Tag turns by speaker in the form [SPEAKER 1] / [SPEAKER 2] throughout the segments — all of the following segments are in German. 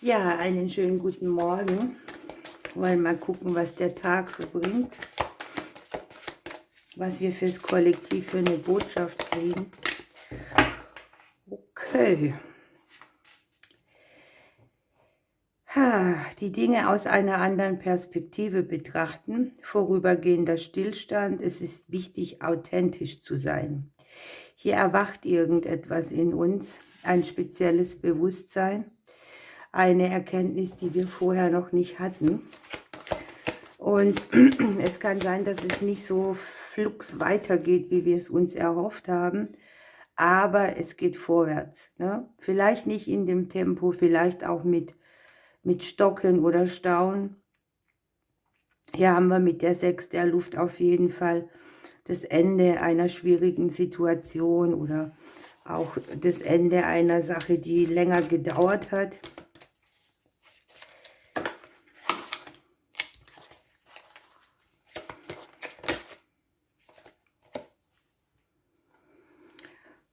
[SPEAKER 1] Ja, einen schönen guten Morgen. Wollen mal gucken, was der Tag so bringt. Was wir fürs Kollektiv für eine Botschaft kriegen. Okay. Die Dinge aus einer anderen Perspektive betrachten. Vorübergehender Stillstand. Es ist wichtig, authentisch zu sein. Hier erwacht irgendetwas in uns, ein spezielles Bewusstsein, eine Erkenntnis, die wir vorher noch nicht hatten. Und es kann sein, dass es nicht so flugs weitergeht, wie wir es uns erhofft haben, aber es geht vorwärts. Ne? Vielleicht nicht in dem Tempo, vielleicht auch mit Stocken oder Stauen. Hier haben wir mit der 6 der Luft auf jeden Fall das Ende einer schwierigen Situation oder auch das Ende einer Sache, die länger gedauert hat.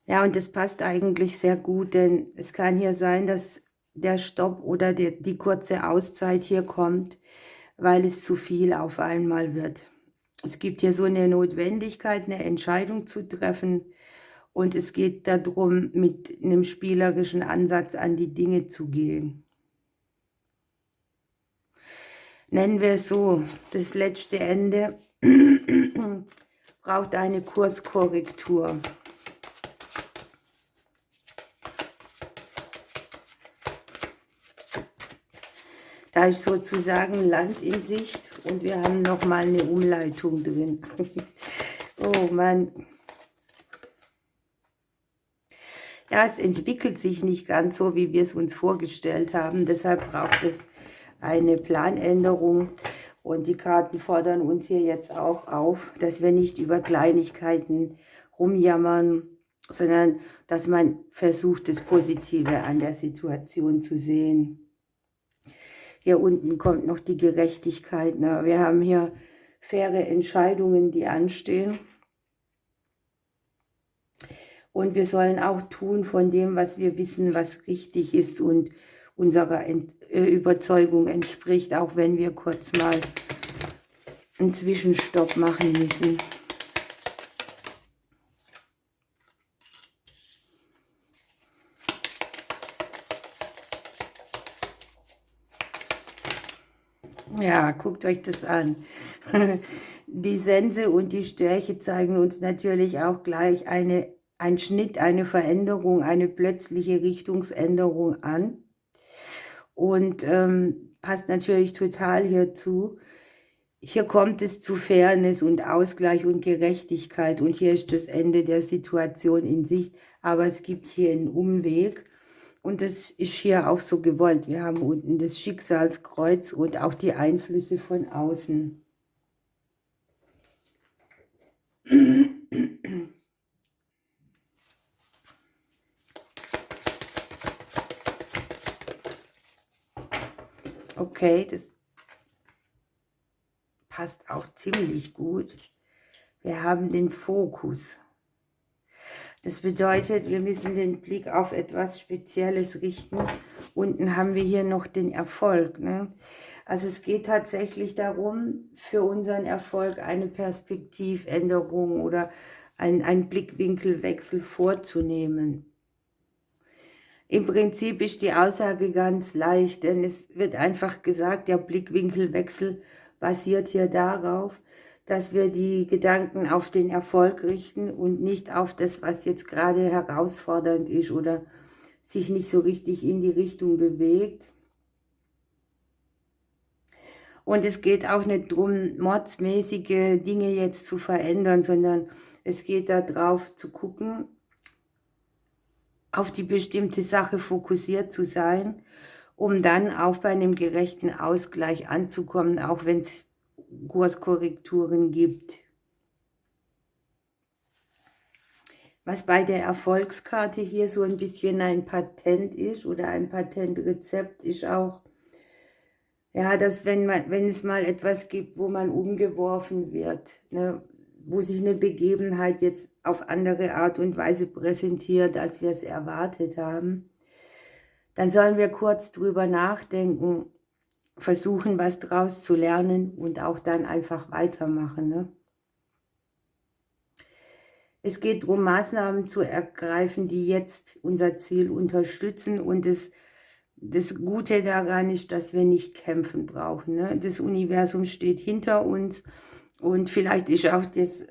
[SPEAKER 1] Ja, und das passt eigentlich sehr gut, denn es kann hier sein, dass der Stopp oder die kurze Auszeit hier kommt, weil es zu viel auf einmal wird. Es gibt hier so eine Notwendigkeit, eine Entscheidung zu treffen, und es geht darum, mit einem spielerischen Ansatz an die Dinge zu gehen. Nennen wir es so, das letzte Ende braucht eine Kurskorrektur. Da ist sozusagen Land in Sicht und wir haben nochmal eine Umleitung drin. Oh Mann. Ja, es entwickelt sich nicht ganz so, wie wir es uns vorgestellt haben. Deshalb braucht es eine Planänderung. Und die Karten fordern uns hier jetzt auch auf, dass wir nicht über Kleinigkeiten rumjammern, sondern dass man versucht, das Positive an der Situation zu sehen. Hier unten kommt noch die Gerechtigkeit. Ne? Wir haben hier faire Entscheidungen, die anstehen. Und wir sollen auch tun von dem, was wir wissen, was richtig ist und unserer Überzeugung entspricht, auch wenn wir kurz mal einen Zwischenstopp machen müssen. Ja, guckt euch das an. Die Sense und die Störche zeigen uns natürlich auch gleich ein Schnitt, eine Veränderung, eine plötzliche Richtungsänderung an. Und passt natürlich total hierzu. Hier kommt es zu Fairness und Ausgleich und Gerechtigkeit. Und hier ist das Ende der Situation in Sicht. Aber es gibt hier einen Umweg. Und das ist hier auch so gewollt. Wir haben unten das Schicksalskreuz und auch die Einflüsse von außen. Okay, das passt auch ziemlich gut. Wir haben den Fokus. Das bedeutet, wir müssen den Blick auf etwas Spezielles richten. Unten haben wir hier noch den Erfolg. Ne? Also es geht tatsächlich darum, für unseren Erfolg eine Perspektivänderung oder einen Blickwinkelwechsel vorzunehmen. Im Prinzip ist die Aussage ganz leicht, denn es wird einfach gesagt, der Blickwinkelwechsel basiert hier darauf, dass wir die Gedanken auf den Erfolg richten und nicht auf das, was jetzt gerade herausfordernd ist oder sich nicht so richtig in die Richtung bewegt. Und es geht auch nicht darum, mordsmäßige Dinge jetzt zu verändern, sondern es geht darauf zu gucken, auf die bestimmte Sache fokussiert zu sein, um dann auch bei einem gerechten Ausgleich anzukommen, auch wenn es Kurskorrekturen gibt. Was bei der Erfolgskarte hier so ein bisschen ein Patent ist oder ein Patentrezept ist auch, ja, dass wenn es mal etwas gibt, wo man umgeworfen wird, ne, wo sich eine Begebenheit jetzt auf andere Art und Weise präsentiert, als wir es erwartet haben, Dann sollen wir kurz drüber nachdenken, versuchen, was draus zu lernen und auch dann einfach weitermachen, ne? Es geht darum, Maßnahmen zu ergreifen, die jetzt unser Ziel unterstützen, und das Gute daran ist, dass wir nicht kämpfen brauchen, ne? Das Universum steht hinter uns, und vielleicht ist auch das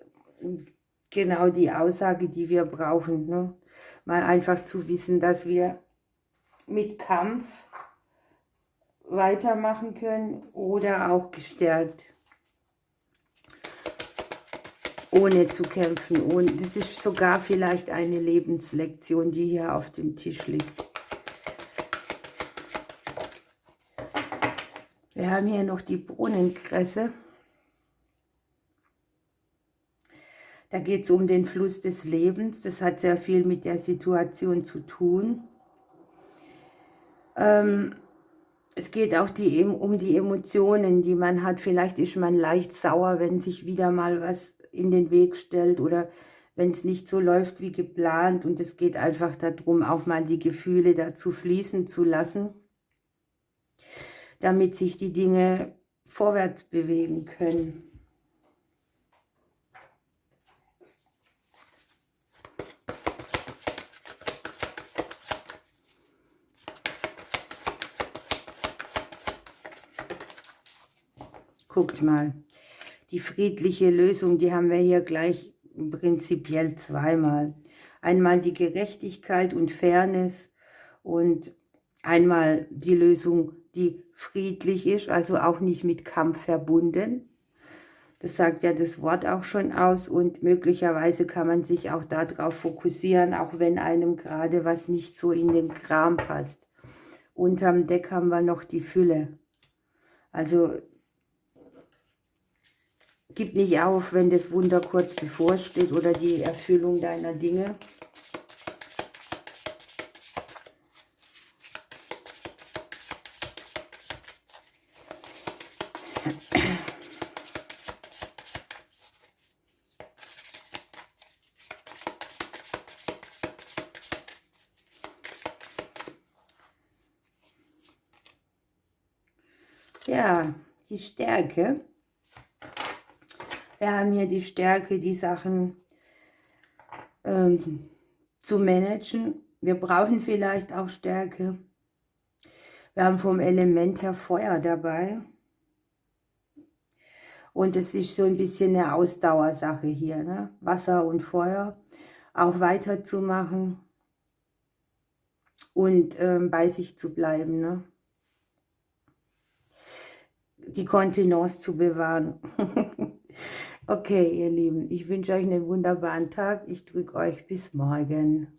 [SPEAKER 1] genau die Aussage, die wir brauchen, ne? Mal einfach zu wissen, dass wir mit Kampf weitermachen können oder auch gestärkt, ohne zu kämpfen. Und das ist sogar vielleicht eine Lebenslektion, die hier auf dem Tisch liegt. Wir haben hier noch die Brunnenkresse. Da geht es um den Fluss des Lebens. Das hat sehr viel mit der Situation zu tun. Es geht auch um die Emotionen, die man hat. Vielleicht ist man leicht sauer, wenn sich wieder mal was in den Weg stellt oder wenn es nicht so läuft wie geplant. Und es geht einfach darum, auch mal die Gefühle dazu fließen zu lassen, damit sich die Dinge vorwärts bewegen können. Guckt mal, die friedliche Lösung, die haben wir hier gleich prinzipiell zweimal. Einmal die Gerechtigkeit und Fairness und einmal die Lösung, die friedlich ist, also auch nicht mit Kampf verbunden. Das sagt ja das Wort auch schon aus, und möglicherweise kann man sich auch darauf fokussieren, auch wenn einem gerade was nicht so in den Kram passt. Unterm Deck haben wir noch die Fülle. Also gib nicht auf, wenn das Wunder kurz bevorsteht oder die Erfüllung deiner Dinge. Ja, die Stärke. Wir haben hier die Stärke, die Sachen zu managen. Wir brauchen vielleicht auch Stärke. Wir haben vom Element her Feuer dabei. Und es ist so ein bisschen eine Ausdauersache hier, ne? Wasser und Feuer auch weiterzumachen und bei sich zu bleiben, ne? Die Kontenance zu bewahren. Okay, ihr Lieben, ich wünsche euch einen wunderbaren Tag. Ich drücke euch bis morgen.